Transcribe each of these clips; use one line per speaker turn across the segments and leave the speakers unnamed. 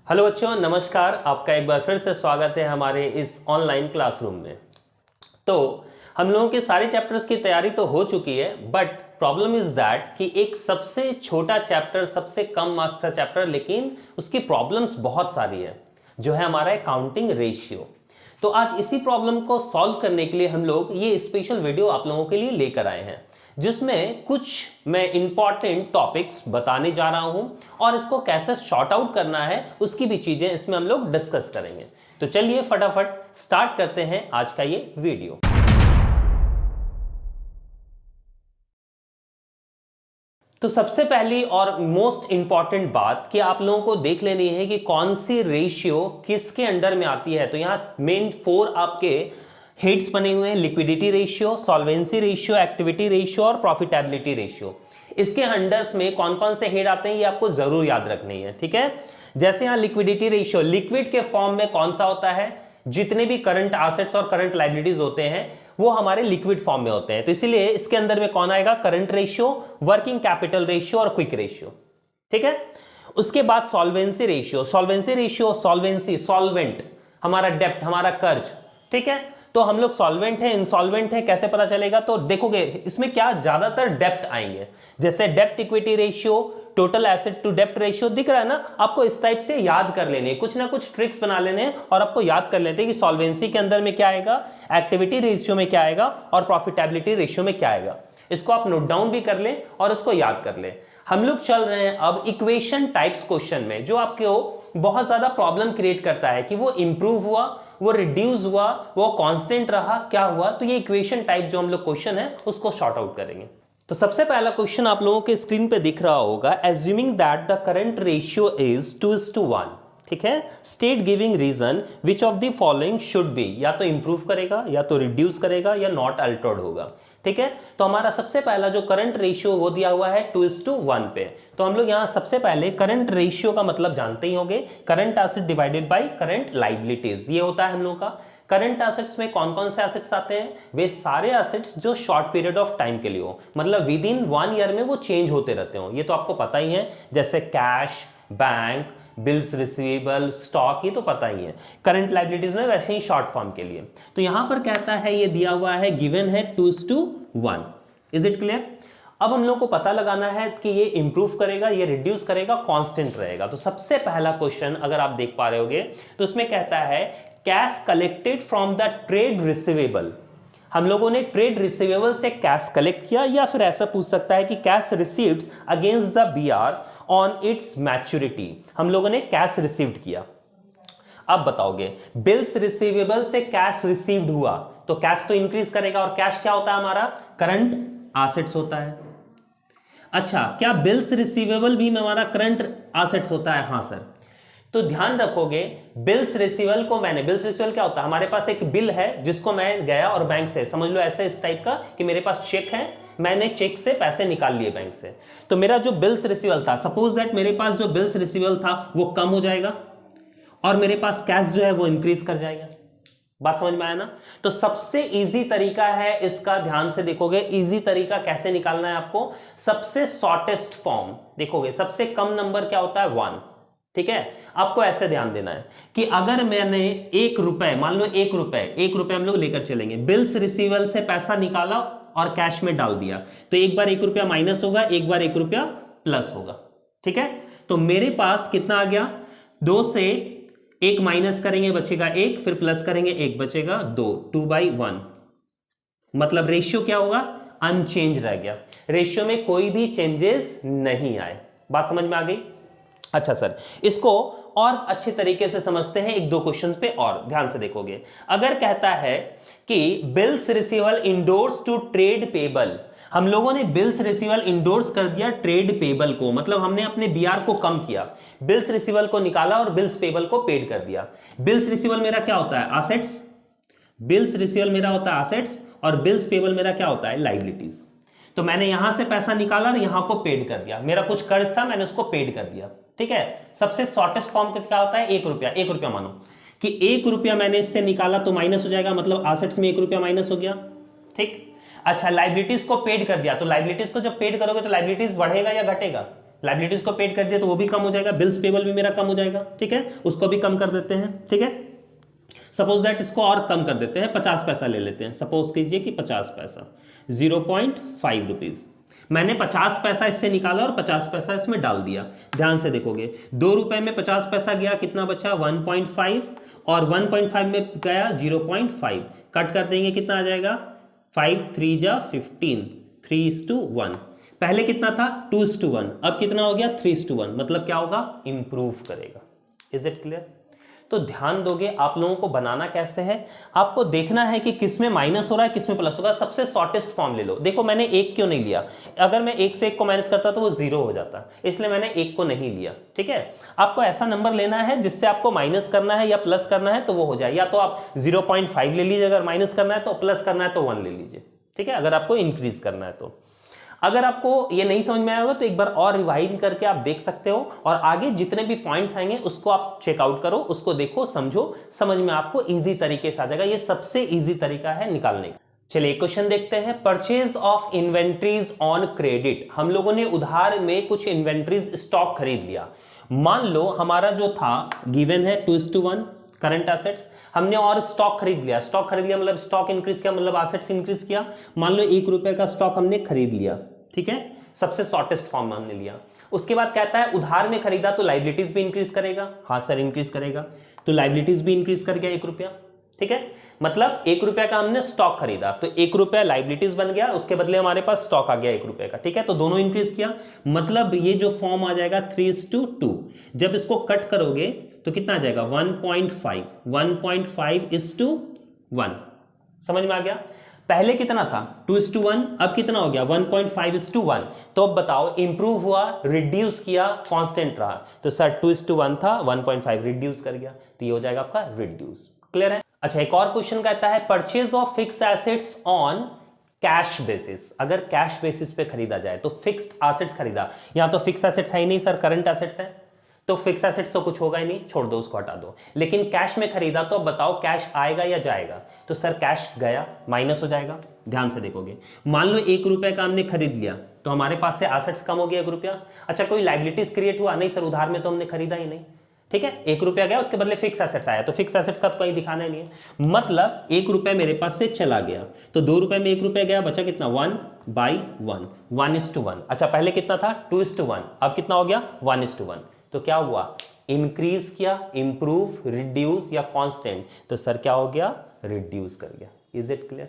Hello बच्चों, नमस्कार। आपका एक बार फिर से स्वागत है हमारे इस ऑनलाइन क्लासरूम में। तो हम लोगों के सारे चैप्टर्स की तैयारी तो हो चुकी है, बट प्रॉब्लम इज दैट कि एक सबसे छोटा चैप्टर, सबसे कम मार्क्स का चैप्टर, लेकिन उसकी प्रॉब्लम्स बहुत सारी है, जो है हमारा अकाउंटिंग रेशियो। तो आज इसी प्रॉब्लम को सॉल्व करने के लिए हम लोग ये स्पेशल वीडियो आप लोगों के लिए लेकर आए हैं, जिसमें कुछ मैं इंपॉर्टेंट टॉपिक्स बताने जा रहा हूं और इसको कैसे शॉर्ट आउट करना है उसकी भी चीजें इसमें हम लोग डिस्कस करेंगे। तो चलिए फटाफट स्टार्ट करते हैं आज का ये वीडियो। तो सबसे पहली और मोस्ट इंपॉर्टेंट बात कि आप लोगों को देख लेनी है कि कौन सी रेशियो किसके अंडर में आती है। तो यहां मेन 4 आपके हेड्स बने हुए हैं: liquidity ratio, solvency ratio, activity ratio और प्रॉफिटेबिलिटी रेशियो। इसके अंडर्स में कौन कौन से हेड आते हैं ये आपको जरूर याद रखनी है, ठीक है। जैसे यहां लिक्विडिटी रेशियो, लिक्विड के फॉर्म में कौन सा होता है? जितने भी करंट एसेट्स और करंट लायबिलिटीज होते हैं वो हमारे लिक्विड फॉर्म में होते हैं। तो इसीलिए इसके अंदर में कौन आएगा? Current ratio, working capital ratio और क्विक रेशियो, ठीक है। उसके बाद सॉल्वेंसी रेशियो, सॉल्वेंसी सॉल्वेंट, हमारा डेप्ट, हमारा कर्ज, ठीक है। तो हम लोग सॉल्वेंट है, इंसॉल्वेंट है, कैसे पता चलेगा? तो देखोगे इसमें क्या ज्यादातर डेप्ट आएंगे, जैसे डेप्ट equity ratio, total asset to डेप्ट रेशियो दिख रहा है ना आपको। इस टाइप से याद कर लेने, कुछ ना कुछ ट्रिक्स बना लेने और आपको याद कर लेते हैं कि सॉल्वेंसी के अंदर में क्या आएगा, एक्टिविटी रेशियो में क्या आएगा और प्रॉफिटेबिलिटी रेशियो में क्या आएगा। इसको आप नोट डाउन भी कर लें और इसको याद कर लें। हम लोग चल रहे हैं अब इक्वेशन टाइप्स क्वेश्चन में, जो आपको बहुत ज्यादा प्रॉब्लम क्रिएट करता है कि वो इंप्रूव हुआ, वो रिड्यूस हुआ, वो कांस्टेंट रहा, क्या हुआ। तो ये इक्वेशन टाइप जो हम लोग क्वेश्चन है उसको शॉर्ट आउट करेंगे। तो सबसे पहला क्वेश्चन आप लोगों के स्क्रीन पे दिख रहा होगा, assuming that the current ratio is 2:1, ठीक है। State giving reason which of the following should be, या तो इंप्रूव करेगा या तो रिड्यूस करेगा या नॉट अल्टर्ड होगा, ठीक है। तो हमारा सबसे पहला जो करंट रेशियो वो दिया हुआ है 2:1 पे। तो हम लोग यहां सबसे पहले करंट रेशियो का मतलब जानते ही होंगे, current asset divided by current liabilities, ये होता है हम लोग का। करंट एसेट्स में कौन कौन से एसेट्स आते हैं? वे सारे एसेट्स जो शॉर्ट पीरियड ऑफ टाइम के लिए हो, मतलब विद इन 1 ईयर में वो चेंज होते रहते हो, ये तो आपको पता ही है। जैसे cash, bank, bills receivable, stock, ये तो पता ही है। करंट लायबिलिटीज में वैसे ही शॉर्ट फॉर्म के लिए। तो यहां पर कहता है, ये दिया हुआ है, गिवन है 2:1। Is it clear? अब हम लोग को पता लगाना है कि ये इंप्रूव करेगा, ये रिड्यूस करेगा, कांस्टेंट रहेगा। तो सबसे पहला क्वेश्चन अगर आप देख पा रहे होगे तो उसमें कहता है cash collected from the trade receivable. हम लोगों ने ट्रेड रिसीवेबल से कैश कलेक्ट किया, या फिर ऐसा पूछ सकता है कि cash received against the BR on its maturity. हम लोगों ने कैश रिसीव्ड किया। अब बताओगे बिल्स रिसीवेबल से कैश रिसीव्ड हुआ तो कैश तो इंक्रीज करेगा, और कैश क्या होता है हमारा? करंट एसेट्स होता है। अच्छा, क्या बिल्स रिसीवेबल भी हमारा करंट एसेट्स होता है? हाँ सर। तो ध्यान रखोगे बिल्स रिसीवेबल को बिल्स रिसीवेबल क्या होता है? हमारे पास एक बिल है जिसको मैं गया और बैंक से, समझ लो ऐसे इस टाइप का कि मेरे पास चेक है, मैंने चेक से पैसे निकाल लिए बैंक से। तो मेरा जो बिल्स रिसीवेबल था, सपोज दैट मेरे पास जो बिल्स रिसीवेबल था वो कम हो जाएगा और मेरे पास कैश जो है वो इंक्रीज कर जाएगा। बात समझ में आया ना? तो सबसे इजी तरीका है इसका, ध्यान से देखोगे इजी तरीका कैसे निकालना है आपको। सबसे शॉर्टेस्ट फॉर्म देखोगे, सबसे कम नंबर क्या होता है? 1, ठीक है। आपको ऐसे ध्यान देना है कि अगर मैंने 1 रुपए, मान लो 1 रुपए हम लोग लेकर चलेंगे, बिल्स रिसीवेबल से पैसा निकाला और कैश में डाल दिया, तो एक बार 1 रुपया माइनस होगा, एक बार 1 रुपया प्लस होगा, ठीक है। तो मेरे पास कितना आ गया? 2 से 1 माइनस करेंगे बचेगा 1, फिर प्लस करेंगे 1 बचेगा 2, 2/1। मतलब रेशियो क्या होगा? अनचेंज रह गया, रेशियो में कोई भी चेंजेस नहीं आए। बात समझ में आ गई? अच्छा सर, इसको और अच्छे तरीके से समझते हैं 1-2 क्वेश्चंस पे, और ध्यान से देखोगे। अगर कहता है कि bills receivable endorsed to trade payable, हम लोगों ने बिल्स रिसीवेबल इंडोर्स कर दिया ट्रेड पेबल को, मतलब हमने अपने बीआर को कम किया, बिल्स रिसीवेबल को निकाला और बिल्स पेबल को पेड कर दिया। बिल्स रिसीवेबल मेरा क्या होता है? एसेट्स। बिल्स रिसीवेबल मेरा होता है एसेट्स और बिल्स पेबल मेरा क्या होता है? लायबिलिटीज। तो मैंने यहां से पैसा निकाला और यहां को पेड कर दिया, मेरा कुछ कर्ज था मैंने उसको पेड कर दिया, ठीक है। सबसे शॉर्टेस्ट फॉर्म क्या होता है? 1 रुपया। 1 रुपया मानो कि 1 रुपया मैंने इससे निकाला तो माइनस हो जाएगा, मतलब एसेट्स में 1 रुपया माइनस हो गया, ठीक। अच्छा, लायबिलिटीज को पेड कर दिया, तो लायबिलिटीज को जब पेड करोगे तो लायबिलिटीज बढ़ेगा या घटेगा? लायबिलिटीज को पेड कर दिया तो वो भी कम हो जाएगा, बिल्स पेबल भी मेरा कम हो जाएगा, ठीक है, उसको भी कम कर देते हैं, ठीक है। सपोज दैट इसको और कम कर देते हैं, 50 पैसा ले लेते हैं, सपोज कीजिए कि 50 पैसा, 0.5 रुपीज। मैंने 50 पैसा इससे निकाला और 50 पैसा इसमें डाल दिया। ध्यान से देखोगे, 2 रुपए में 50 पैसा गया, कितना बचा 1.5, और 1.5 में गया 0.5, कट कर देंगे कितना आ जाएगा 5 3 जा 15, 3:1। पहले कितना था 2:1, अब कितना हो गया 3:1, मतलब क्या होगा इंप्रूव करेगा। Is it clear? तो ध्यान दोगे, आप लोगों को बनाना कैसे है, आपको देखना है कि किस में माइनस हो रहा है, किस में प्लस होगा। सबसे शॉर्टेस्ट फॉर्म ले लो। देखो मैंने एक क्यों नहीं लिया, अगर मैं एक से एक को माइनस करता तो वो 0 हो जाता, इसलिए मैंने एक को नहीं लिया, ठीक है। आपको ऐसा नंबर लेना है जिससे आपको माइनस करना है या प्लस करना है तो वो हो जाए, या तो आप 0.5 ले लीजिए अगर माइनस करना है, तो प्लस करना है तो 1 ले लीजिए, ठीक है, अगर आपको इंक्रीज करना है तो। अगर आपको ये नहीं समझ में आया होगा तो एक बार और रिवाइज करके आप देख सकते हो, और आगे जितने भी पॉइंट्स आएंगे उसको आप चेकआउट करो, उसको देखो, समझो, समझ में आपको इजी तरीके से आ जाएगा। ये सबसे इजी तरीका है निकालने का। चलिए क्वेश्चन देखते हैं। Purchase of inventories on credit. हम लोगों ने उधार में कुछ इन्वेंट्रीज स्टॉक खरीद लिया। मान लो हमारा जो था गिवन है 2:1 करंट एसेट्स, हमने और स्टॉक खरीद लिया। स्टॉक खरीद लिया मतलब स्टॉक इंक्रीज किया, मतलब एसेट्स इंक्रीज किया। मान लो 1 रुपए का स्टॉक हमने खरीद लिया, ठीक है, सबसे शॉर्टेस्ट फॉर्म हमने लिया। उसके बाद कहता है उधार में खरीदा तो लाइबिलिटीज भी इंक्रीज करेगा। हाँ सर इंक्रीज करेगा, तो लाइबिलिटीज भी इंक्रीज कर गया 1 रुपया, ठीक है, मतलब 1 रुपया का हमने स्टॉक खरीदा तो 1 रुपया लाइबिलिटीज बन गया, उसके बदले हमारे पास स्टॉक आ गया 1 रुपए का, ठीक है, तो दोनों इंक्रीज किया। मतलब ये जो फॉर्म आ जाएगा 3:2। जब इसको कट करोगे तो कितना आ जाएगा 1.5, 1.5:1। समझ में आ गया? पहले कितना था 2:1, अब कितना हो गया 1.5:1। तो अब बताओ इंप्रूव हुआ, रिड्यूस किया, कांस्टेंट रहा। तो सर 2:1 था, 1.5 रिड्यूस कर गया, तो ये हो जाएगा आपका रिड्यूस। क्लियर है? अच्छा एक और क्वेश्चन कहता है purchase of fix assets on cash basis. अगर कैश बेसिस पे खरीदा जाए तो फिक्स्ड एसेट्स खरीदा, यहां तो फिक्स एसेट्स है ही नहीं सर, करंट एसेट्स है, तो फिक्स एसेट्स तो कुछ होगा ही नहीं, छोड़ दो, उसको हटा दो। लेकिन कैश में खरीदा तो बताओ कैश आएगा या जाएगा? तो सर कैश गया, माइनस हो जाएगा। ध्यान से देखोगे, मान लो 1 रुपए का हमने खरीद लिया तो हमारे पास से एसेट्स कम हो गया 1 रुपया। अच्छा कोई लाइबिलिटीज क्रिएट हुआ? नहीं सर, उधार में तो हमने खरीदा ही नहीं, ठीक है, 1 रुपया गया, उसके बदले फिक्स एसेट्स आया, तो फिक्स एसेट्स का तो कहीं दिखाना ही नहीं है। मतलब 1 रुपया मेरे पास से चला गया, तो 2 रुपए में 1 रुपया गया, बचा कितना 1/1, 1:1। अच्छा पहले कितना था 2:1, अब कितना हो गया 1:1। तो क्या हुआ, इंक्रीज किया, इंप्रूव, रिड्यूस या कांस्टेंट? तो सर क्या हो गया, रिड्यूस कर गया। Is it clear?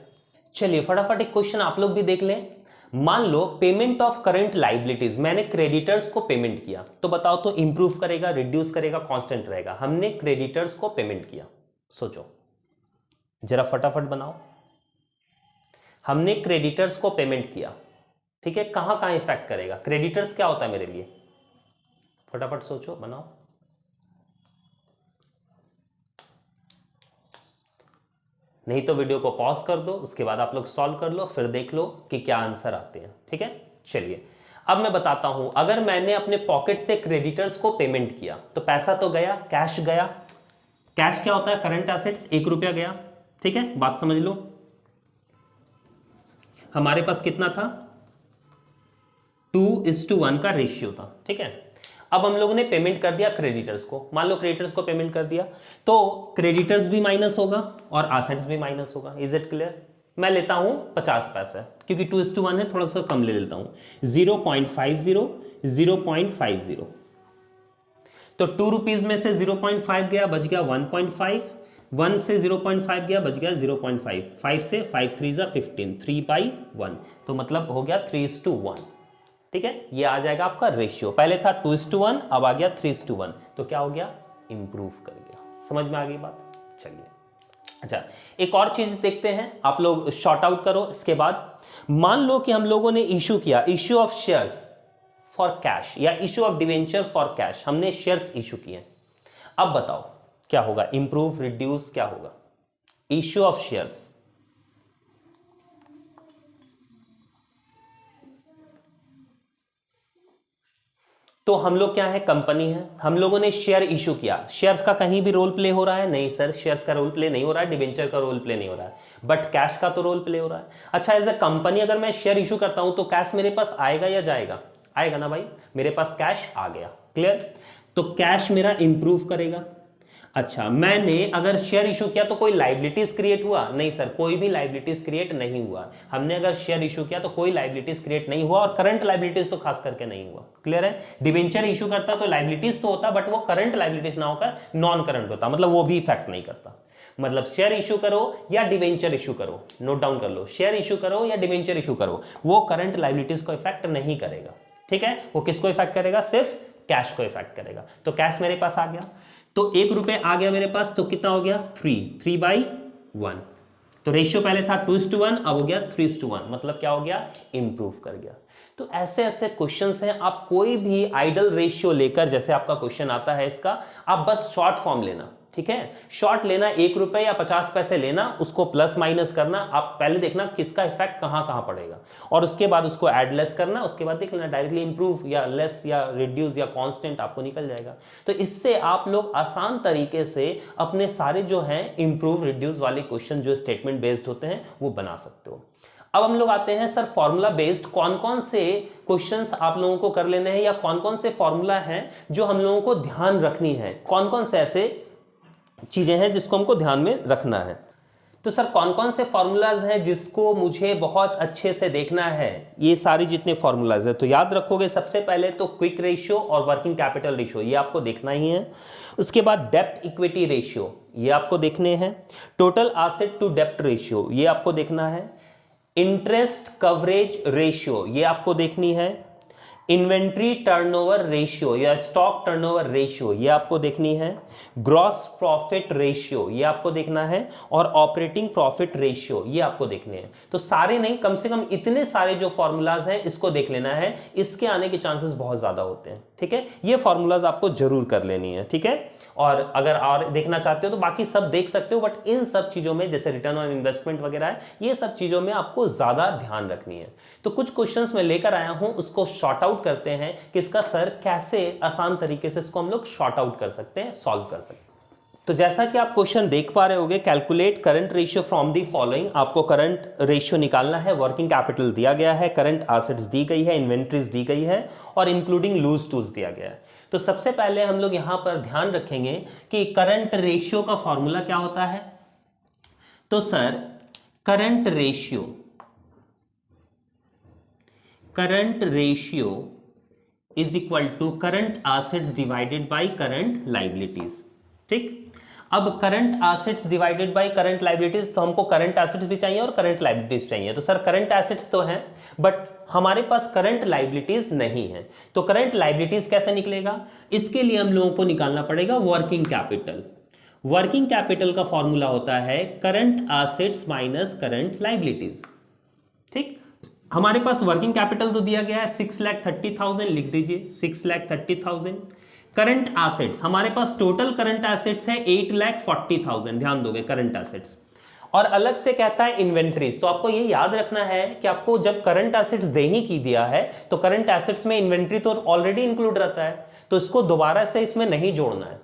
चलिए फटाफट एक क्वेश्चन आप लोग भी देख लें। मान लो पेमेंट ऑफ करंट लाइबिलिटीज, मैंने क्रेडिटर्स को पेमेंट किया, तो बताओ तो इंप्रूव करेगा, रिड्यूस करेगा, कांस्टेंट रहेगा? हमने क्रेडिटर्स को पेमेंट किया, सोचो जरा फटाफट बनाओ। हमने क्रेडिटर्स को पेमेंट किया, ठीक है, कहां कहां इफेक्ट करेगा? क्रेडिटर्स क्या होता है मेरे लिए? फटाफट सोचो, बनाओ। नहीं तो वीडियो को पॉज कर दो, उसके बाद आप लोग सॉल्व कर लो, फिर देख लो कि क्या आंसर आते हैं, ठीक है। चलिए अब मैं बताता हूं, अगर मैंने अपने पॉकेट से क्रेडिटर्स को पेमेंट किया तो पैसा तो गया, कैश गया। कैश क्या होता है? Current assets. 1 रुपया गया, ठीक है, बात समझ लो। हमारे पास कितना था 2:1 का रेशियो था, ठीक है। अब हम लोगों ने पेमेंट कर दिया क्रेडिटर्स को, मान लो क्रेडिटर्स को पेमेंट कर दिया, तो क्रेडिटर्स भी माइनस होगा और एसेट्स भी माइनस होगा। Is it clear? मैं लेता हूं 50 पैसा, क्योंकि 2:1 है, थोड़ा सा कम ले लेता हूं, 0.50, 0.50। तो 2 रुपीज में से 0.5 गया, बच गया 1.5, 1 से 0.5 गया, बच गया 0.5, 5 से 5 3 15, 3/1, तो मतलब हो गया 3:1, ठीक है। ये आ जाएगा आपका रेशियो। पहले था 2:1, अब आ गया 3:1, तो क्या हो गया, इंप्रूव कर गया। समझ में आ गई बात? चलिए अच्छा एक और चीज देखते हैं, आप लोग शॉर्ट आउट करो। इसके बाद मान लो कि हम लोगों ने इशू किया, issue of shares for cash या issue of debenture for cash, हमने शेयर्स इशू किए। अब बताओ क्या होगा, इंप्रूव, रिड्यूस, क्या होगा? इशू ऑफ शेयर्स, तो हम लोग क्या है, कंपनी है, हम लोगों ने शेयर इशू किया। शेयर्स का कहीं भी रोल प्ले हो रहा है? नहीं सर, शेयर्स का रोल प्ले नहीं हो रहा है, डिवेंचर का रोल प्ले नहीं हो रहा है, बट कैश का तो रोल प्ले हो रहा है। अच्छा एज ए कंपनी अगर मैं शेयर इशू करता हूं तो कैश मेरे पास आएगा या जाएगा? आएगा ना भाई, मेरे पास कैश आ गया। क्लियर? तो कैश मेरा इंप्रूव करेगा। अच्छा, मैंने अगर शेयर इशू किया तो कोई लाइबिलिटीज क्रिएट हुआ? नहीं सर, कोई भी लाइबिलिटीज क्रिएट नहीं हुआ। हमने अगर शेयर इशू किया तो कोई लाइबिलिटीज क्रिएट नहीं हुआ, और करंट लाइबिलिटीज तो खास करके नहीं हुआ। क्लियर है? डिवेंचर इशू करता तो लाइबिलिटीज तो होता, बट वो करंट लाइबिलिटीज ना होकर नॉन करंट होता, मतलब वो भी इफेक्ट नहीं करता। मतलब शेयर इशू करो या डिवेंचर इशू करो, नोट डाउन कर लो, शेयर इशू करो या डिवेंचर इशू करो, वो करंट लाइबिलिटीज को इफेक्ट नहीं करेगा। ठीक है? वो किसको इफेक्ट करेगा? सिर्फ कैश को इफेक्ट करेगा। तो कैश मेरे पास आ गया, तो 1 रुपए आ गया मेरे पास, तो कितना हो गया? 3/1। तो रेशियो पहले था 2:1, अब हो गया 3:1, मतलब क्या हो गया? इंप्रूव कर गया। तो ऐसे ऐसे क्वेश्चंस हैं, आप कोई भी आइडल रेशियो लेकर, जैसे आपका क्वेश्चन आता है इसका, आप बस शॉर्ट फॉर्म लेना। ठीक है? शॉर्ट लेना, 1 रुपए या 50 पैसे लेना, उसको प्लस माइनस करना, आप पहले देखना किसका इफेक्ट कहां कहां पड़ेगा, और उसके बाद उसको ऐड लेस करना, उसके बाद देख लेना डायरेक्टली इंप्रूव या लेस या रिड्यूस या कांस्टेंट आपको निकल जाएगा। तो इससे आप लोग आसान तरीके से अपने सारे जो हैं इंप्रूव रिड्यूस वाले क्वेश्चन जो स्टेटमेंट बेस्ड होते हैं वो बना सकते हो। अब हम लोग आते हैं सर फॉर्मूला बेस्ड, कौन कौन से क्वेश्चंस आप लोगों को कर लेने हैं, या कौन कौन से फॉर्मूला हैं जो हम लोगों को ध्यान रखनी है, कौन कौन से ऐसे चीजें हैं जिसको हमको ध्यान में रखना है। तो सर कौन कौन से फॉर्मूलाज हैं जिसको मुझे बहुत अच्छे से देखना है? ये सारी जितने फॉर्मूलाज है तो याद रखोगे, सबसे पहले तो क्विक रेशियो और वर्किंग कैपिटल रेशियो, ये आपको देखना ही है। उसके बाद डेप्ट इक्विटी रेशियो, ये आपको देखने हैं। टोटल एसेट टू डेप्ट रेशियो, ये आपको देखना है। इंटरेस्ट कवरेज रेशियो, ये आपको देखनी है। इन्वेंट्री टर्नओवर रेशियो या स्टॉक टर्नओवर रेशियो, ये आपको देखनी है। ग्रॉस प्रॉफिट रेशियो, ये आपको देखना है। और ऑपरेटिंग प्रॉफिट रेशियो, ये आपको देखने हैं। तो सारे नहीं, कम से कम इतने सारे जो फॉर्मूलाज हैं इसको देख लेना है, इसके आने के चांसेस बहुत ज्यादा होते हैं। ठीक है? ये फॉर्मूलाज आपको जरूर कर लेनी है। ठीक है? और अगर और देखना चाहते हो तो बाकी सब देख सकते हो, बट इन सब चीजों में जैसे रिटर्न ऑन इन्वेस्टमेंट वगैरह है, ये सब चीजों में आपको ज्यादा ध्यान रखनी है। तो कुछ क्वेश्चंस मैं लेकर आया हूं, उसको शॉर्ट आउट करते हैं कि इसका सर कैसे आसान तरीके से इसको हम लोग शॉर्ट आउट कर सकते हैं, सॉल्व कर सकते हैं। तो जैसा कि आप क्वेश्चन देख पा रहे होगे, calculate current ratio from the following, आपको करंट रेशियो निकालना है। वर्किंग कैपिटल दिया गया है, करंट एसेट्स दी गई है, इन्वेंट्रीज दी गई है, और इंक्लूडिंग लूज टूल्स दिया गया है। तो सबसे पहले हम लोग यहां पर ध्यान रखेंगे कि करंट रेशियो का फॉर्मूला क्या होता है। तो sir current ratio is equal to current assets divided by current liabilities. ठीक? अब current assets divided by current liabilities, तो हमको करंट एसेट्स भी चाहिए और करंट लायबिलिटीज चाहिए। तो सर करंट एसेट्स तो हैं, बट हमारे पास करंट लायबिलिटीज नहीं है, तो करंट लायबिलिटीज कैसे निकलेगा? इसके लिए हम लोगों को निकालना पड़ेगा वर्किंग कैपिटल। वर्किंग कैपिटल का फॉर्मूला होता है current assets minus current liabilities. ठीक? हमारे पास वर्किंग कैपिटल तो दिया गया है 6,30,000, लिख दीजिए 6,30,000। करंट एसेट्स, हमारे पास टोटल करंट एसेट्स है 8,40,000, ध्यान दोगे करंट एसेट्स। और अलग से कहता है इन्वेंट्रीज, तो आपको ये याद रखना है कि आपको जब करंट एसेट्स दे ही की दिया है तो करंट एसेट्स में इन्वेंट्री तो ऑलरेडी इंक्लूड रहता है, तो इसको दोबारा से इसमें नहीं जोड़ना है।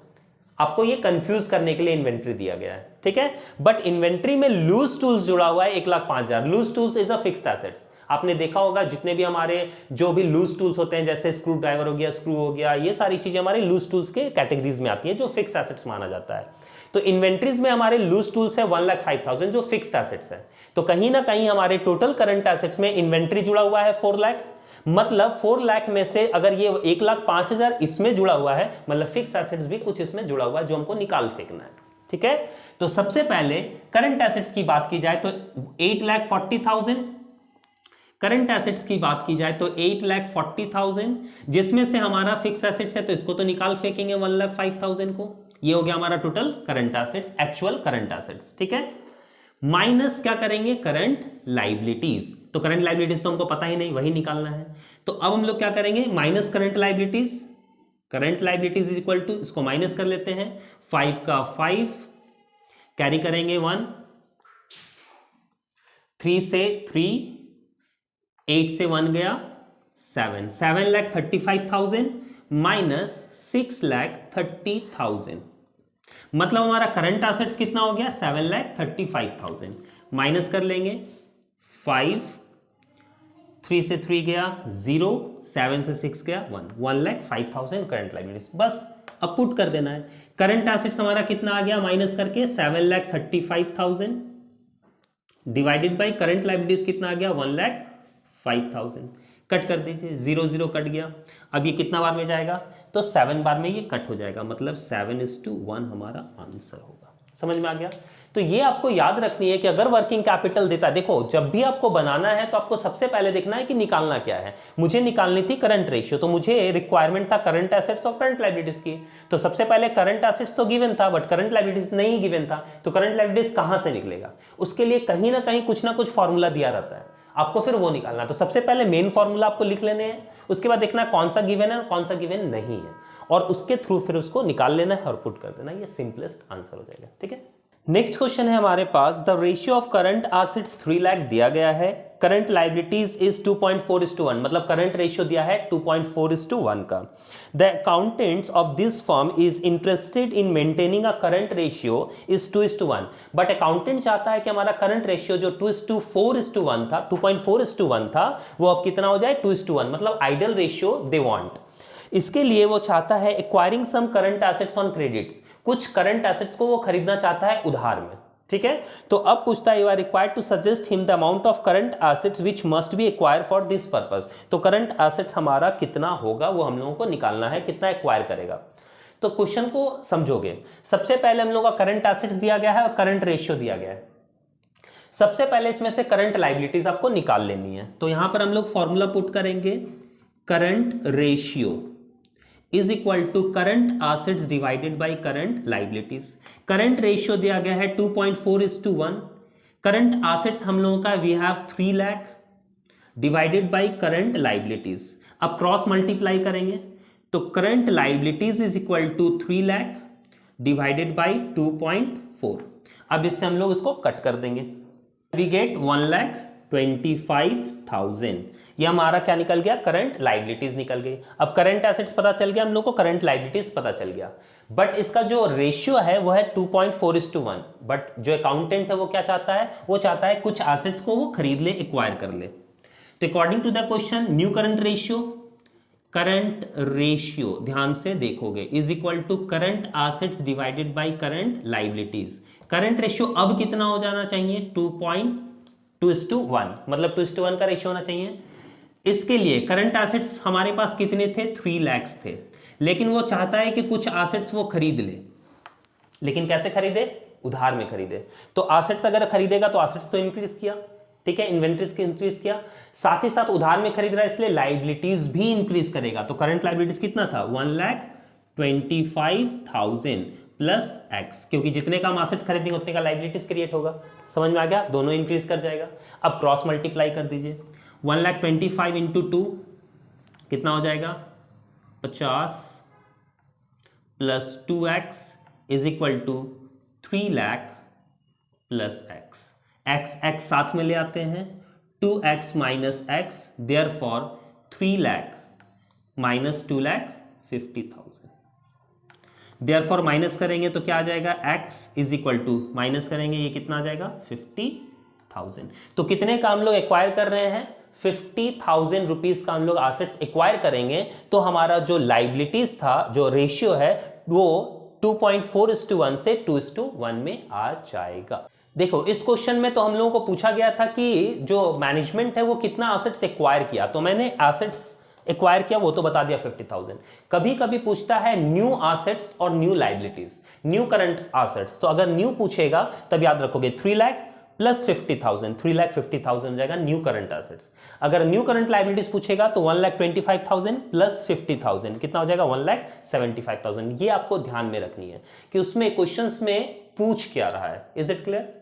आपको ये कंफ्यूज करने के लिए इन्वेंट्री दिया गया है। ठीक है? बट इन्वेंट्री में लूज टूल्स जुड़ा हुआ है 1,05,000। Loose tools is a fixed assets. आपने देखा होगा जितने भी हमारे जो भी लूज टूल्स होते हैं, जैसे स्क्रू ड्राइवर हो गया, स्क्रू हो गया, ये सारी चीजें हमारे लूज टूल्स के कैटेगरीज में आती है जो फिक्स्ड एसेट्स माना जाता है। तो इन्वेंट्रीज में हमारे लूज टूल्स है 1,05,000 जो फिक्स्ड एसेट्स है। तो कहीं ना कहीं हमारे टोटल करंट एसेट्स में इन्वेंट्री जुड़ा हुआ है 4 लाख, मतलब 4 लाख में से अगर ये 1,05,000 इसमें जुड़ा हुआ है, मतलब फिक्स एसेट्स भी कुछ इसमें जुड़ा हुआ है जो हमको निकाल फेंकना है। ठीक है? तो सबसे पहले करंट एसेट्स की बात की जाए तो 8,40,000, करंट एसेट्स की बात की जाए तो 8,40,000, जिसमें से हमारा फिक्स एसेट्स है तो इसको तो निकाल फेंकेंगे 1,05,000 को। ये हो गया हमारा total current assets, actual current assets. ठीक है? माइनस क्या करेंगे? Current liabilities. तो करंट लायबिलिटीज तो हमको पता ही नहीं, वही निकालना है। तो अब हम लोग क्या करेंगे? Minus current liabilities. Current liabilities is equal to, इसको माइनस कर लेते हैं, 5 का 5 कैरी करेंगे 1, 3 से 3, 8 से 1 गया 7, 7,35,000 माइनस 6,30,000, मतलब हमारा करंट एसेट्स कितना हो गया? 7,35,000। माइनस कर लेंगे 5, 3 से 3 गया 0, 7 से 6 गया 1, 1,05,000 करंट लायबिलिटीज। बस अब पुट कर देना है। करंट एसेट्स हमारा कितना आ गया माइनस करके 7,35,000 डिवाइडेड बाय करंट लायबिलिटीज कितना आ गया 1,05,000। कट कर दीजिए, 0 0 कट गया। अब ये कितना बार में जाएगा, तो 7 बार में ये कट हो जाएगा, मतलब 7:1 हमारा आंसर होगा। समझ में आ गया। तो ये आपको याद रखनी है कि अगर वर्किंग कैपिटल देता है, देखो जब भी आपको बनाना है तो आपको सबसे पहले देखना है कि निकालना क्या है। मुझे निकालनी थी करंट रेशियो, तो मुझे रिक्वायरमेंट था करंट एसेट्स और करंट लायबिलिटीज की। तो सबसे पहले करंट एसेट्स तो गिवन था, बट करंट लायबिलिटीज नहीं गिवन था, तो करंट लायबिलिटीज कहां से निकलेगा, उसके लिए कहीं ना कहीं कुछ ना कुछ फॉर्मूला दिया रहता है, आपको फिर वो निकालना। तो सबसे पहले मेन फॉर्मूला आपको लिख लेने हैं, उसके बाद देखना कौन सा गिवन है और कौन सा गिवन नहीं है, और उसके थ्रू फिर उसको निकाल लेना है और पुट कर देना। ये सिंपलेस्ट आंसर हो जाएगा। ठीक है, नेक्स्ट क्वेश्चन है हमारे पास, the ratio of current assets 3 lakh दिया गया है, करंट लायबिलिटीज इज 2.4:1, मतलब करंट रेशियो दिया है 2.4:1 का। The accountants of this firm is interested in maintaining a current ratio is 2:1, but accountant चाहता है कि हमारा करंट रेशियो जो 2:4:1 था, 2.4:1 था, वो अब कितना हो जाए 2:1, मतलब आइडियल रेशियो दे वांट। इसके लिए वो चाहता है acquiring some current assets on credits, कुछ करंट एसेट्स को वो खरीदना चाहता है उधार में। ठीक है, तो अब पूछता है you are required to suggest him the amount of current assets which must be acquire for this purpose. तो करंट एसेट्स हमारा कितना होगा वो हम लोगों को निकालना है, कितना एक्वायर करेगा। तो क्वेश्चन को समझोगे, सबसे पहले हम लोगों का करंट एसेट्स दिया गया है और करंट रेशियो दिया गया है। सबसे पहले इसमें से करंट लायबिलिटीज आपको निकाल लेनी है, तो यहां पर हम लोग फॉर्मूला पुट करेंगे, current ratio is equal to current assets divided by current liabilities. Current ratio दिया गया है 2.4:1, करंट एसेट्स हम लोगों का we have 3 lakh divided by current liabilities. अब क्रॉस मल्टीप्लाई करेंगे तो current liabilities is equal to 3 lakh divided by 2.4। अब इससे हम लोग इसको कट कर देंगे, वी गेट 1,25,000। ये हमारा क्या निकल गया, करंट लायबिलिटीज निकल गई। अब करंट एसेट्स पता चल गया हम लोग को, करंट लायबिलिटीज पता चल गया, बट इसका जो रेशियो है वो है 2.4:1। बट जो अकाउंटेंट है वो क्या चाहता है, वो चाहता है कुछ एसेट्स को वो खरीद ले, एक्वायर कर ले। तो according to the question, new current ratio ध्यान से देखोगे is equal to current assets divided by current liabilities. Current ratio अब कितना हो जाना चाहिए 2.2:1, मतलब 2:1 का रेशियो होना चाहिए। इसके लिए करंट एसेट्स हमारे पास कितने थे, 3 लाख थे, लेकिन वो चाहता है कि कुछ एसेट्स वो खरीद ले, लेकिन कैसे खरीदे, उधार में खरीदे। तो एसेट्स अगर खरीदेगा तो एसेट्स तो इंक्रीज किया, ठीक है, इन्वेंट्रीज की इंक्रीज किया, साथ ही साथ उधार में खरीद रहा है इसलिए लायबिलिटीज भी इंक्रीज करेगा। तो करंट लायबिलिटीज कितना था 1,25,000 प्लस एक्स, क्योंकि जितने कम एसेट्स खरीदेंगे उतने का लायबिलिटीज क्रिएट होगा। समझ में आ गया, दोनों इंक्रीज कर जाएगा। अब क्रॉस मल्टीप्लाई कर दीजिए, 1,25,000 इंटू 2 कितना हो जाएगा 50 plus 2x is equal to 3 lakh plus x साथ में ले आते हैं, 2x minus X, therefore 3 lakh minus 2,50,000। Therefore minus करेंगे तो क्या आ जाएगा, x is equal to, minus करेंगे ये कितना आ जाएगा 50,000। तो कितने का हम लोग एक्वायर कर रहे हैं, 50,000 रुपीज का हम लोग एसेट्स एक्वायर करेंगे। तो हमारा जो लायबिलिटीज था, जो रेशियो है, वो 2.4:1 से 2:1 में आ जाएगा। देखो इस क्वेश्चन में तो हम लोगों को पूछा गया था कि जो मैनेजमेंट है वो कितना एसेट्स एक्वायर किया, तो मैंने एसेट्स एक्वायर किया वो तो बता दिया 50,000। कभी कभी पूछता है न्यू एसेट्स और new liabilities, new current assets, तो अगर न्यू पूछेगा तब याद रखोगे 3 लाख प्लस 50,000, 3,50,000 हो जाएगा न्यू करंट एसेट्स। अगर न्यू करंट लायबिलिटीज पूछेगा तो 1,25,000 प्लस 50,000 कितना हो जाएगा 1,75,000। ये आपको ध्यान में रखनी है कि उसमें क्वेश्चंस में पूछ क्या रहा है। Is it clear?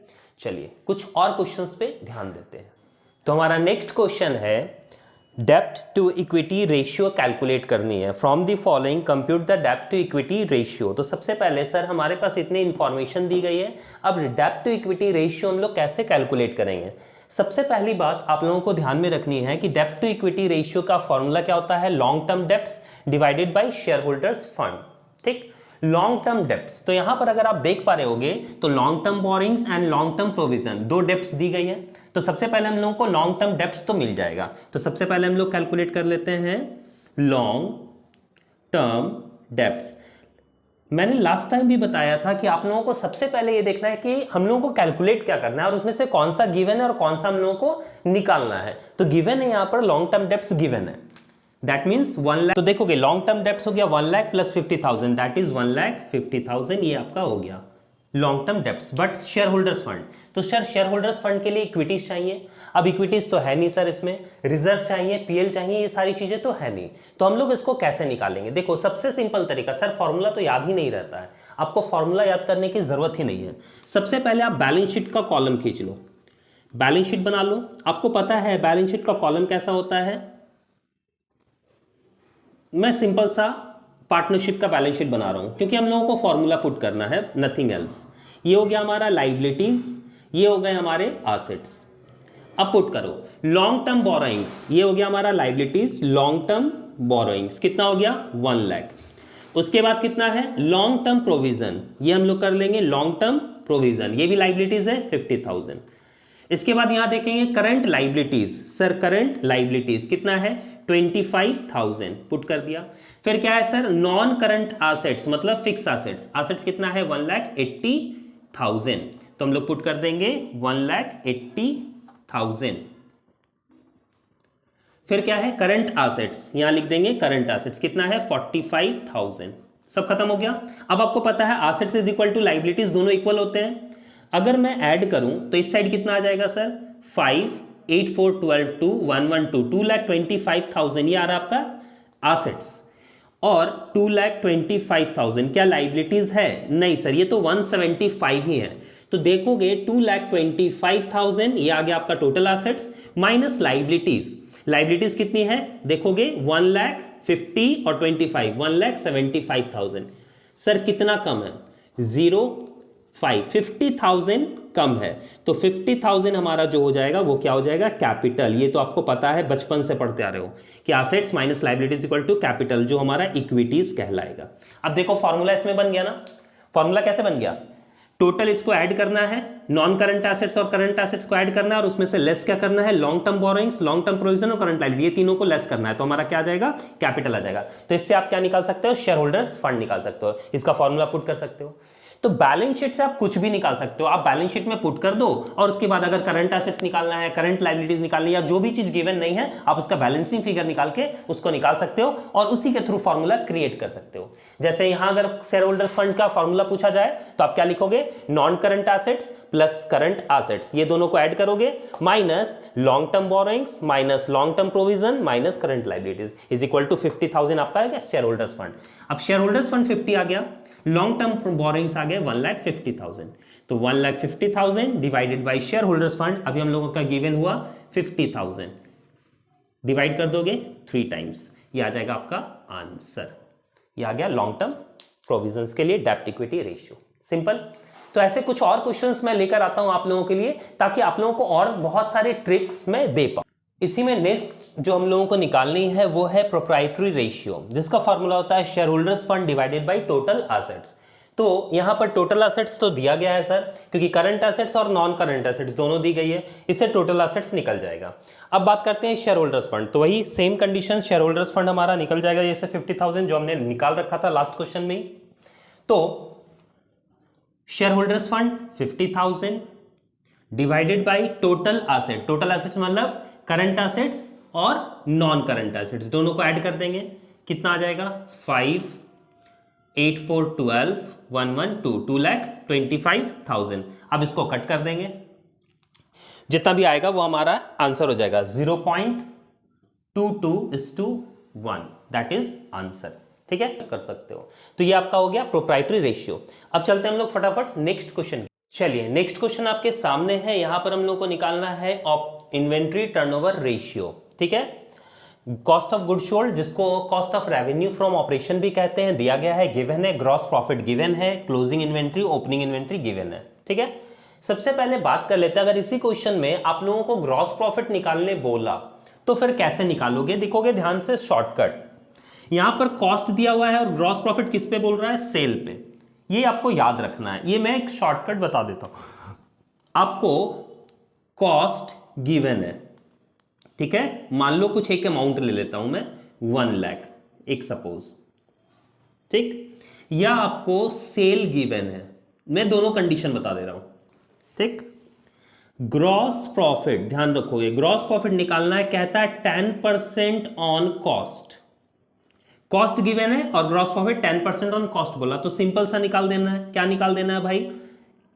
चलिए कुछ और क्वेश्चंस पे ध्यान देते हैं। तो हमारा नेक्स्ट क्वेश्चन है, डेब्ट टू इक्विटी रेशियो कैलकुलेट करनी है। From the following compute the डेब्ट टू इक्विटी रेशियो। तो सबसे पहले सर हमारे पास इतनी इंफॉर्मेशन दी गई है, अब डेब्ट टू इक्विटी रेशियो हम लोग कैसे कैलकुलेट करेंगे। सबसे पहली बात आप लोगों को ध्यान में रखनी है कि डेब्ट टू इक्विटी रेशियो का फॉर्मूला क्या होता है, long term debts divided by shareholders fund. ठीक, लॉन्ग टर्म डेब्ट्स, तो यहां पर अगर आप देख पा रहे होगे तो long term borrowings and long term provision, दो डेब्ट्स दी गई है। तो सबसे पहले हम लोगों को लॉन्ग टर्म डेप्थ तो मिल जाएगा, तो सबसे पहले हम लोग कैलकुलेट कर लेते हैं लॉन्ग टर्म डेप्थ। मैंने लास्ट टाइम भी बताया था कि आप लोगों को सबसे पहले ये देखना है कि हम लोगों को कैलकुलेट क्या करना है और उसमें से कौन सा गिवन है और कौन सा हम लोगों को निकालना है। तो गिवन है यहां पर लॉन्ग टर्म डेप्थ गिवन है, दैट मींस 1 लाख। तो देखोगे लॉन्ग टर्म डेप्थ हो गया 1 लाख प्लस 50,000, दैट इज 1,50,000, ये आपका हो गया long term depth. But share holders fund, तो सर शेयर होल्डर्स फंड के लिए इक्विटीज चाहिए, अब इक्विटीज तो है नहीं सर, इसमें रिजर्व चाहिए, पीएल चाहिए, ये सारी चीजें तो है नहीं, तो हम लोग इसको कैसे निकालेंगे? देखो सबसे सिंपल तरीका, सर फॉर्मूला तो याद ही नहीं रहता है, आपको फॉर्मूला याद करने की जरूरत ही नहीं है। सबसे पहले आप बैलेंस शीट का कॉलम खींच लो, बैलेंस शीट बना लो। आपको पता है बैलेंस शीट का कॉलम कैसा होता है, मैं सिंपल सा पार्टनरशिप का बैलेंस शीट बना रहा हूं क्योंकि हम लोगों को फॉर्मूला पुट करना है, नथिंग एल्स। ये हो गया हमारा लाइबिलिटीज, ये हो गए हमारे एसेट्स। अब पुट करो लॉन्ग टर्म बोरोइंग्स, ये हो गया हमारा लाइबिलिटीज, लॉन्ग टर्म बोरोइंग्स कितना हो गया 1 लाख। उसके बाद कितना है लॉन्ग टर्म प्रोविजन, ये हम लोग कर लेंगे लॉन्ग टर्म प्रोविजन, ये भी लाइबिलिटीज है 50,000। इसके बाद यहां देखेंगे current liabilities, sir current liabilities कितना है 25,000, पुट कर दिया। फिर क्या है सर नॉन करंट एसेट्स मतलब फिक्स एसेट्स, एसेट्स कितना है 1,80,000, तो हम लोग पुट कर देंगे 1,80,000। फिर क्या है करंट एसेट्स, यहां लिख देंगे करंट एसेट्स कितना है 45,000। सब खत्म हो गया। अब आपको पता है assets is equal to liabilities दोनों इक्वल होते हैं, अगर मैं ऐड करूं तो इस साइड कितना आ जाएगा सर 5, 8, 4, 12, 2, 1, 1, 2, 2,25,000 ये आ रहा आपका एसेट्स, और 2,25,000 क्या लाइबिलिटीज है? नहीं सर, ये तो 175 ही है। तो देखोगे 2,25,000 ये आ गया आपका total assets minus liabilities, liabilities कितनी है देखोगे 1,50,000 और 25 1,75,000। सर कितना कम है 0,5, 50,000 कम है, तो 50,000 हमारा जो हो जाएगा वो क्या हो जाएगा कैपिटल। ये तो आपको पता है बचपन से पढ़ते आ रहे हो कि assets minus liabilities equal to capital, जो हमारा इक्विटीज कहलाएगा। अब देखो फॉर्मूला इसमें बन गया ना, फॉर्मूला कैसे बन गया, टोटल इसको ऐड करना है, नॉन करंट एसेट्स और करंट एसेट्स को ऐड करना है, और उसमें से लेस क्या करना है long term borrowings, long term provision और करंट लायबिलिटी, ये तीनों को लेस करना है, तो हमारा क्या आ जाएगा कैपिटल आ जाएगा। तो इससे आप क्या निकाल सकते हो शेयर होल्डर्स फंड निकाल सकते हो, इसका फॉर्मूला पुट कर सकते हो। तो बैलेंस शीट से आप कुछ भी निकाल सकते हो, आप बैलेंस शीट में पुट कर दो और उसके बाद अगर करंट एसेट्स निकालना है, करंट लायबिलिटीज निकालनी है, या जो भी चीज गिवन नहीं है आप उसका बैलेंसिंग फिगर निकाल के उसको निकाल सकते हो और उसी के थ्रू फॉर्मूला क्रिएट कर सकते हो। जैसे यहां अगर शेयर होल्डर्स फंड का फॉर्मूला पूछा जाए तो आप क्या लिखोगे non current assets plus current assets, ये दोनों को ऐड करोगे, minus long term borrowings minus long term provision minus current liabilities is equal to 50,000 आपका है क्या शेयर होल्डर्स फंड। अब शेयर होल्डर्स फंड 50 आ गया, लॉन्ग टर्म बोरोइंग्स आ गए 1,50,000, तो 1,50,000 divided by shareholders fund, अभी हम लोगों का गिवन हुआ 50,000, डिवाइड कर दोगे 3 टाइम्स, ये आ जाएगा आपका आंसर, ये आ गया लॉन्ग टर्म प्रोविजंस के लिए डेब्ट इक्विटी रेशियो। सिंपल। तो ऐसे कुछ और क्वेश्चंस मैं लेकर आता हूं आप लोगों के लिए ताकि आप लोगों को और बहुत सारे ट्रिक्स मैं दे पाऊं। इसी में नेक्स्ट जो हम लोगों को निकालनी है वो है प्रोप्राइटरी रेशियो, जिसका फॉर्मूला होता है share holders fund divided by total assets. तो यहां पर टोटल एसेट्स तो दिया गया है सर, क्योंकि करंट एसेट्स और नॉन करंट एसेट्स दोनों दी गई है, इससे टोटल एसेट्स निकल जाएगा। अब बात करते हैं शेयर होल्डर्स फंड, तो वही same condition, share holders fund हमारा निकल जाएगा जैसे 50,000 जो हमने निकाल रखा था लास्ट क्वेश्चन में ही। तो share holders fund 50,000 divided by total asset, total assets मतलब करंट एसेट्स और नॉन करंट एसेट्स दोनों को ऐड कर देंगे, कितना आ जाएगा 5, 8, 4, 12, 1, 1, 2, 2,25,000। अब इसको कट कर देंगे, जितना भी आएगा वो हमारा आंसर हो जाएगा 0.22:1, दैट इज आंसर। ठीक है, कर सकते हो। तो ये आपका हो गया प्रोप्राइटरी रेशियो। अब चलते हैं हम लोग फटाफट नेक्स्ट क्वेश्चन। चलिए नेक्स्ट क्वेश्चन आपके सामने है, यहां पर हम लोग को निकालना है इन्वेंट्री टर्नओवर रेशियो। ठीक है, कॉस्ट ऑफ गुड सोल्ड जिसको cost of revenue from operation भी कहते हैं, दिया गया है, गिवन है, ग्रॉस प्रॉफिट गिवन है, closing inventory opening inventory given है। ठीक है, सबसे पहले बात कर लेते हैं, अगर इसी क्वेश्चन में आप लोगों को ग्रॉस प्रॉफिट निकालने बोला तो फिर कैसे निकालोगे? देखोगे ध्यान से शॉर्टकट, यहां पर कॉस्ट दिया हुआ है और ग्रॉस प्रॉफिट किस पे बोल रहा है? सेल पे। ये आपको याद रखना है, ये मैं एक शॉर्टकट बता देता हूं आपको। कॉस्ट गिवन है, ठीक है। मान लो कुछ एक अमाउंट ले लेता हूं मैं 1 लाख एक सपोज, ठीक, या आपको सेल गिवन है, मैं दोनों कंडीशन बता दे रहा हूं, ठीक। ग्रॉस प्रॉफिट ध्यान रखोगे, ग्रॉस प्रॉफिट निकालना है, कहता है 10% ऑन कॉस्ट, कॉस्ट गिवन है और ग्रॉस प्रॉफिट 10% ऑन कॉस्ट बोला, तो सिंपल सा निकाल देना है। क्या निकाल देना है भाई,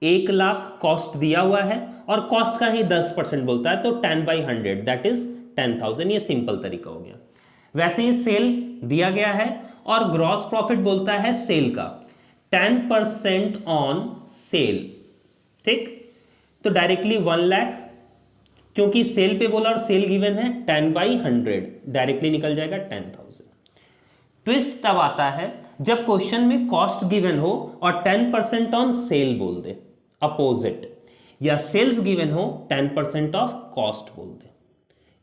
1 लाख कॉस्ट दिया हुआ है और कॉस्ट का ही 10% बोलता है, तो 10/100 दैट इज 10,000, ये सिंपल तरीका हो गया। वैसे ही सेल दिया गया है और ग्रॉस प्रॉफिट बोलता है सेल का 10% ऑन सेल, ठीक, तो डायरेक्टली 1 लाख, क्योंकि सेल पे बोला और सेल गिवन है 10/100, डायरेक्टली निकल जाएगा 10,000। ट्विस्ट तब आता है जब क्वेश्चन में कॉस्ट गिवन हो और 10% ऑन सेल बोल दे, अपोजिट, या सेल्स गिवन हो 10% ऑफ कॉस्ट बोल दे,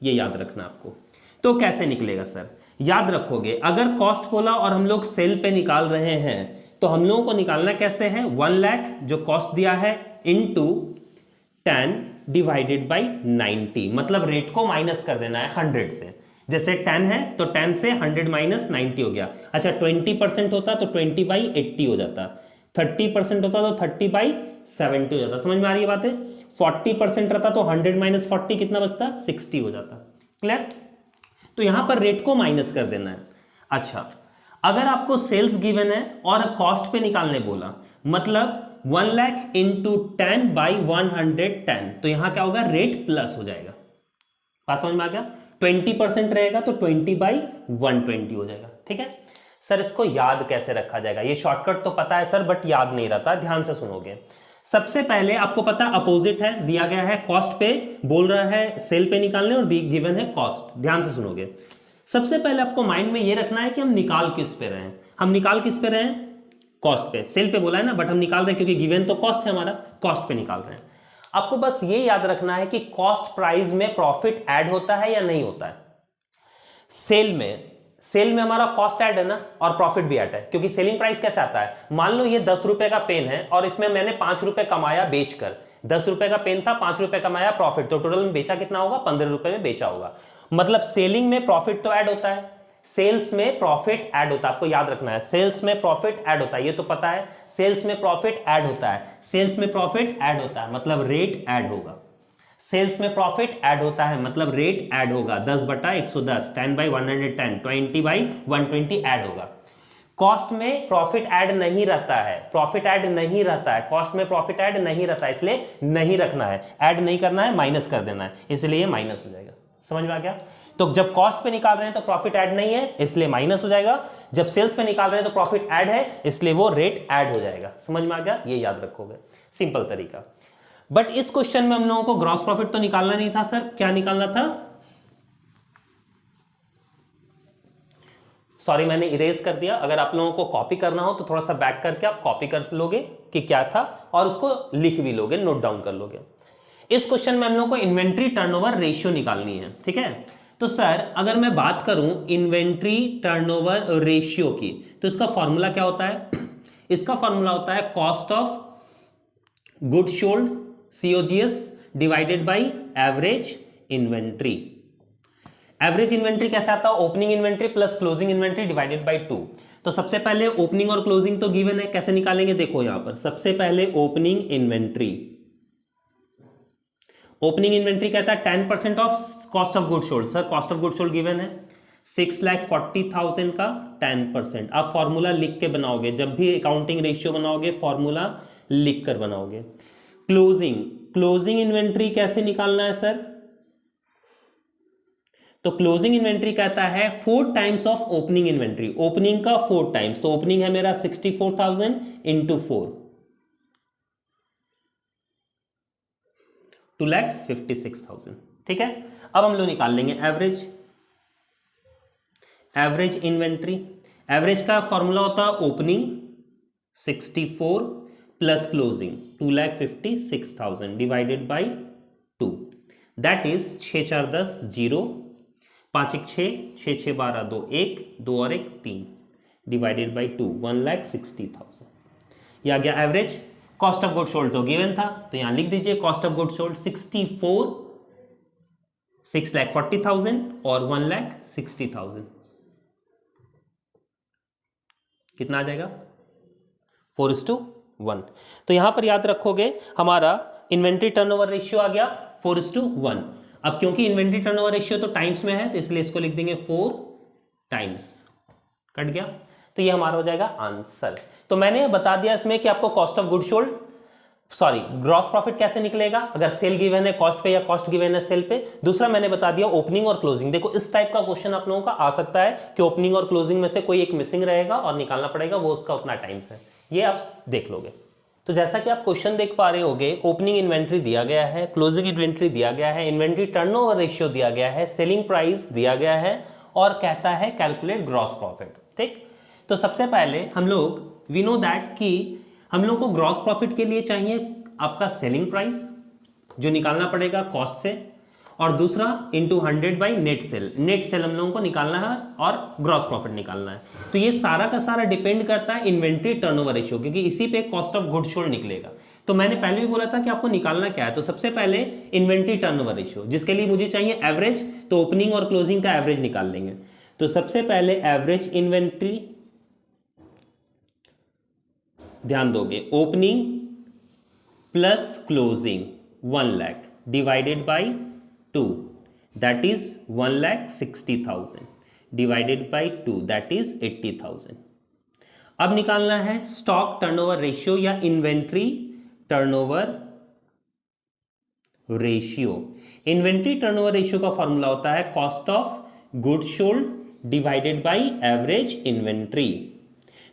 ये याद रखना आपको। तो कैसे निकलेगा सर, याद रखोगे, अगर कॉस्ट बोला और हम लोग सेल पे निकाल रहे हैं तो हम लोगों को निकालना कैसे है, 1 लाख जो कॉस्ट दिया है इनटू 10 डिवाइडेड बाई 90, मतलब रेट को माइनस कर देना है 100 से। जैसे 10 है तो 10 से 100 माइनस 90 हो गया। अच्छा 20% होता तो 20/80 हो जाता, 30% होता तो 30/70 हो जाता। समझ में आ रही है बातें? 40% रहता तो 100 माइनस 40 कितना बचता, 60 हो जाता। क्लियर? तो यहां पर रेट को माइनस कर देना है। अच्छा अगर आपको सेल्स गिवन है और कॉस्ट पे निकालने बोला, मतलब 1 लाख इंटू 10/110, तो यहां क्या होगा, रेट प्लस हो जाएगा। बात समझ में आ गया? 20% रहेगा तो 20/120 हो जाएगा। ठीक है सर, इसको याद कैसे रखा जाएगा? ये शॉर्टकट तो पता है सर, बट याद नहीं रहता, ध्यान से सुनोगे। सबसे पहले आपको पता अपोजिट है, दिया गया है कॉस्ट पे, बोल रहा है सेल पे निकालने और गिवन है कॉस्ट। ध्यान से सुनोगे। सबसे पहले आपको माइंड में ये रखना है कि हम निकाल किस पे रहे हैं। हम निकाल किस पे रहे हैं? कॉस्ट पे। सेल पे बोला है ना, बट हम निकाल रहे हैं क्योंकि गिवन तो कॉस्ट है हमारा, कॉस्ट पे निकाल रहे हैं। आपको बस ये याद रखना है कि कॉस्ट प्राइस में प्रॉफिट ऐड होता है या नहीं होता है। सेल में हमारा कॉस्ट ऐड है ना, और प्रॉफिट भी ऐड है, क्योंकि सेलिंग प्राइस कैसे आता है, मान लो ये 10 रुपए का पेन है और इसमें मैंने 5 रुपए कमाया बेचकर। 10 रुपए का पेन था, 5 रुपए कमाया प्रॉफिट, तो टोटल में बेचा कितना होगा, 15 रुपए में बेचा होगा। मतलब सेलिंग में प्रॉफिट तो ऐड होता है, सेल्स में प्रॉफिट ऐड होता है। आपको याद रखना है, सेल्स में प्रॉफिट ऐड होता है, ये तो पता है। सेल्स में प्रॉफिट ऐड होता है, सेल्स में प्रॉफिट ऐड होता है मतलब रेट ऐड होगा। सेल्स में प्रॉफिट ऐड होता है मतलब रेट ऐड होगा। 10/110, 10/110, 20/120 ऐड होगा। कॉस्ट में प्रॉफिट ऐड नहीं रहता है, प्रॉफिट ऐड नहीं रहता है, कॉस्ट में प्रॉफिट ऐड नहीं रहता है, इसलिए नहीं रखना है, ऐड नहीं करना है, माइनस कर देना है, इसलिए माइनस हो जाएगा। समझ में आ गया? तो जब कॉस्ट पे निकाल रहे हैं तो प्रॉफिट ऐड नहीं है, इसलिए माइनस हो जाएगा। जब सेल्स पे निकाल रहे हैं तो प्रॉफिट ऐड है, इसलिए वो रेट ऐड हो जाएगा। समझ में आ गया? ये याद रखोगे, सिंपल तरीका। बट इस क्वेश्चन में हम लोगों को ग्रॉस प्रॉफिट तो निकालना नहीं था सर, क्या निकालना था? सॉरी मैंने इरेज कर दिया। अगर आप लोगों को कॉपी करना हो तो थोड़ा सा बैक करके आप कॉपी कर लोगे कि क्या था, और उसको लिख भी लोगे, नोट डाउन कर लोगे। इस क्वेश्चन में हम लोगों को इन्वेंट्री टर्नओवर रेशियो निकालनी है। ठीक है, तो सर अगर मैं बात करूं इन्वेंट्री टर्नओवर रेशियो की, तो इसका फॉर्मूला क्या होता है? इसका फॉर्मूला होता है cost of goods sold COGS divided by average inventory. Average inventory कैसे आता है? Opening inventory plus closing inventory divided by 2। तो सबसे पहले ओपनिंग और क्लोजिंग तो गिवन है, कैसे निकालेंगे देखो यहां पर। सबसे पहले ओपनिंग इन्वेंट्री, ओपनिंग इन्वेंट्री कहता है 10% of cost of goods sold. Sir cost of goods sold given है 6,40,000 का 10%। आप फॉर्मूला लिख के बनाओगे, जब भी अकाउंटिंग रेशियो बनाओगे फॉर्मूला लिख कर बनाओगे। क्लोजिंग इन्वेंट्री कैसे निकालना है सर? तो क्लोजिंग इन्वेंट्री कहता है 4 times of opening inventory, opening का 4 टाइम्स। तो ओपनिंग है मेरा 64,000 इंटू 4, 2,56,000। ठीक है, अब हम लोग निकाल लेंगे एवरेज इन्वेंट्री। एवरेज का फॉर्मूला होता है opening 64 plus closing 2,56,000 divided by 2, that is 6 4 10 0, 5 1 6, 6 6 12 2 1, 2 और 1 3 डिवाइडेड बाई 2, 1,60,000। यह आ गया average. Cost of goods sold तो गिवन था, तो यहां लिख दीजिए कॉस्ट ऑफ गुड्स सोल्ड 64 6,40,000 और 1,60,000, कितना आ जाएगा? 4:1। तो यहां पर याद रखोगे हमारा इन्वेंट्री टर्नओवर रेशियो आ गया 4:1। अब क्योंकि इन्वेंट्री टर्नओवर रेशियो तो टाइम्स में है तो इसलिए इसको लिख देंगे 4 टाइम्स, कट गया। तो ये हमारा हो जाएगा आंसर। तो मैंने बता दिया इसमें कि आपको cost of good sold, sorry gross profit कैसे निकलेगा अगर सेल गिवन है कॉस्ट पे या कॉस्ट गिवन है सेल पे। दूसरा मैंने बता दिया ओपनिंग और क्लोजिंग। देखो इस टाइप का क्वेश्चन आप लोगों का आ सकता है कि ओपनिंग और क्लोजिंग में से कोई एक मिसिंग रहेगा और निकालना पड़ेगा, वो उसका उतना टाइम्स है, ये आप देख लोगे। तो जैसा कि आप क्वेश्चन देख पा रहे होगे, ओपनिंग इन्वेंट्री दिया गया है, क्लोजिंग इन्वेंट्री दिया गया है, इन्वेंट्री टर्नओवर रेशियो दिया गया है, सेलिंग प्राइस दिया गया है और कहता है कैलकुलेट ग्रॉस प्रॉफिट। ठीक, तो सबसे पहले हम लोग वी नो दैट कि हम लोग को ग्रॉस प्रॉफिट के लिए चाहिए आपका सेलिंग प्राइस जो निकालना पड़ेगा कॉस्ट से, और दूसरा into 100 by net cell. Net cell हम लोगों को निकालना है और ग्रॉस प्रॉफिट निकालना है। तो ये सारा का सारा डिपेंड करता है इन्वेंट्री टर्नओवर रेशियो, क्योंकि इसी पे कॉस्ट ऑफ गुड्स सोल्ड निकलेगा। तो मैंने पहले भी बोला था कि आपको निकालना क्या है, तो सबसे पहले इन्वेंट्री टर्नओवर रेशियो, जिसके लिए मुझे चाहिए एवरेज, तो ओपनिंग और क्लोजिंग का एवरेज निकाल लेंगे। तो सबसे पहले एवरेज इन्वेंट्री, ध्यान दोगे opening plus closing 1 lakh divided by 2, that is 1,60,000 divided by 2, that is 80,000। अब निकालना है स्टॉक टर्नओवर रेशियो या inventory turnover ratio. Inventory turnover ratio का फॉर्मूला होता है cost of goods sold divided by average inventory.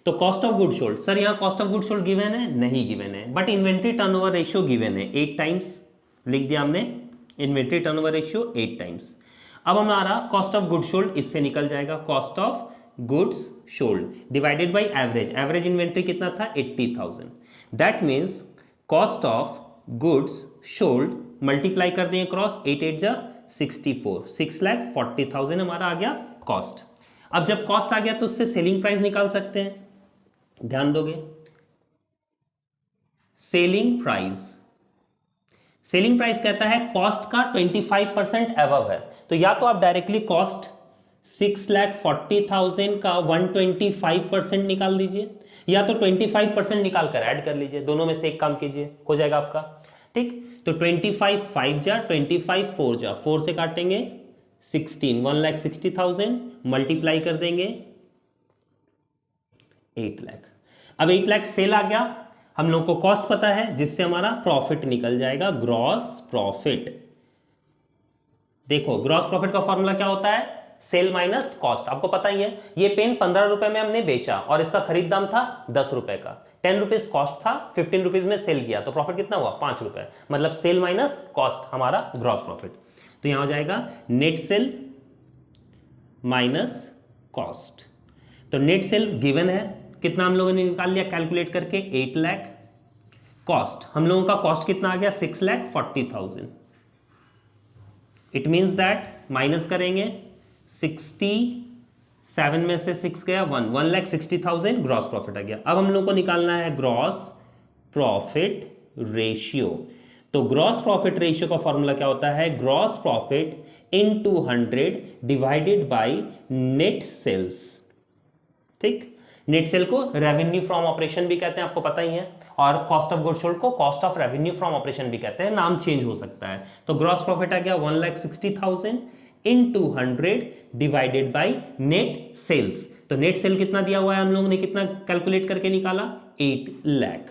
तो cost of goods sold, sir यहां cost of goods sold given है, नहीं गिवन है, but inventory turnover ratio given है 8 times, लिख दिया हमने इन्वेंट्री टर्नओवर रेशियो 8 टाइम्स। अब हमारा कॉस्ट ऑफ गुड्स सोल्ड इससे निकल जाएगा, cost of goods sold divided by average, average inventory कितना था 80,000, that means cost of goods sold multiply कर देंगे क्रॉस 8 8 जा 64, 6,40,000 हमारा आ गया कॉस्ट। अब जब कॉस्ट आ गया तो उससे सेलिंग प्राइस निकाल सकते हैं, ध्यान दोगे सेलिंग प्राइस, सेलिंग प्राइस कहता है कॉस्ट का 25% अबव है, तो या तो आप डायरेक्टली कॉस्ट 6,40,000 का 125% निकाल दीजिए, या तो 25% निकाल कर ऐड कर लीजिए, दोनों में से एक काम कीजिए, हो जाएगा आपका। ठीक, तो 25 5 जा 25 4 जा 4 से काटेंगे 16, 1,60,000 मल्टीप्लाई कर देंगे 8 लाख। अब 8 लाख सेल आ गया, हम लोग को कॉस्ट पता है जिससे हमारा प्रॉफिट निकल जाएगा ग्रॉस प्रॉफिट। देखो ग्रॉस प्रॉफिट का फॉर्मूला क्या होता है, सेल माइनस कॉस्ट, आपको पता ही है। ये पेन 15 रुपए में हमने बेचा और इसका खरीद दाम था 10 रुपए का, 10 रुपीज कॉस्ट था, 15 रुपीज में सेल किया, तो प्रॉफिट कितना हुआ 5 रुपए, मतलब सेल माइनस कॉस्ट हमारा ग्रॉस प्रॉफिट। तो यहां हो जाएगा नेट सेल माइनस कॉस्ट। तो नेट सेल गिवन है, कितना हम लोगों ने निकाल लिया कैलकुलेट करके 8 लाख। कॉस्ट हम लोगों का कॉस्ट कितना आ गया 6,40,000। इट मींस दैट माइनस करेंगे 67 में से 6 गया 1, 1,60,000 ग्रॉस प्रॉफिट आ गया। अब हम लोग को निकालना है ग्रॉस प्रॉफिट रेशियो। तो ग्रॉस प्रॉफिट रेशियो का फॉर्मूला क्या होता है, gross profit into 100 divided by net sales. ठीक, नेट सेल को रेवेन्यू फ्रॉम ऑपरेशन भी कहते हैं, आपको पता ही है, और कॉस्ट ऑफ गुड्स सोल्ड को cost of revenue from operation भी कहते हैं, नाम चेंज हो सकता है। तो ग्रॉस प्रॉफिट आ गया 1,60,000 into 100 divided by net sales. तो नेट सेल कितना दिया हुआ है, हम लोगों ने कितना कैलकुलेट करके निकाला 8 लाख,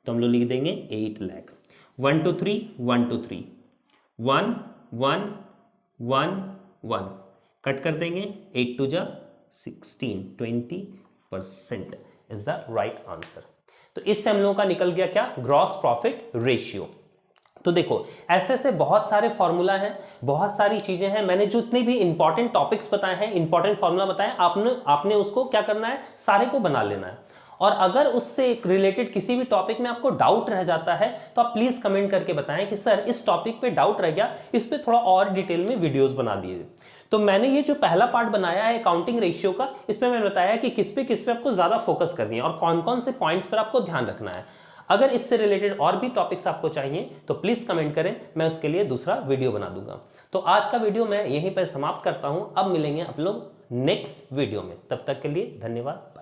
तो हम लोग लिख देंगे 8 लाख। 1 2 3 1 2 3 1 1 1 1 कट कर देंगे, 8 2 जा 16, 20% इज द राइट आंसर। तो इससे हम लोगों का निकल गया क्या, ग्रॉस प्रॉफिट रेशियो। तो देखो ऐसे ऐसे बहुत सारे फॉर्मूला हैं, बहुत सारी चीजें हैं, मैंने जो इतने भी इंपॉर्टेंट टॉपिक्स बताए हैं, इंपॉर्टेंट फॉर्मूला बताए, आपने उसको क्या करना है, सारे को बना लेना है। और अगर उससे रिलेटेड किसी भी टॉपिक में आपको डाउट रह जाता है तो आप प्लीज कमेंट करके बताएं कि सर इस टॉपिक पे डाउट रह गया, इस पे थोड़ा और डिटेल में वीडियोस बना दिए। तो मैंने ये जो पहला पार्ट बनाया है अकाउंटिंग रेशियो का, इसमें मैंने बताया कि किस पे आपको ज्यादा फोकस करनी है और कौन कौन से पॉइंट्स पर आपको ध्यान रखना है। अगर इससे रिलेटेड और भी टॉपिक्स आपको चाहिए तो प्लीज कमेंट करें, मैं उसके लिए दूसरा वीडियो बना दूंगा। तो आज का वीडियो मैं यहीं पर समाप्त करता हूं, अब मिलेंगे आप लोग नेक्स्ट वीडियो में, तब तक के लिए धन्यवाद।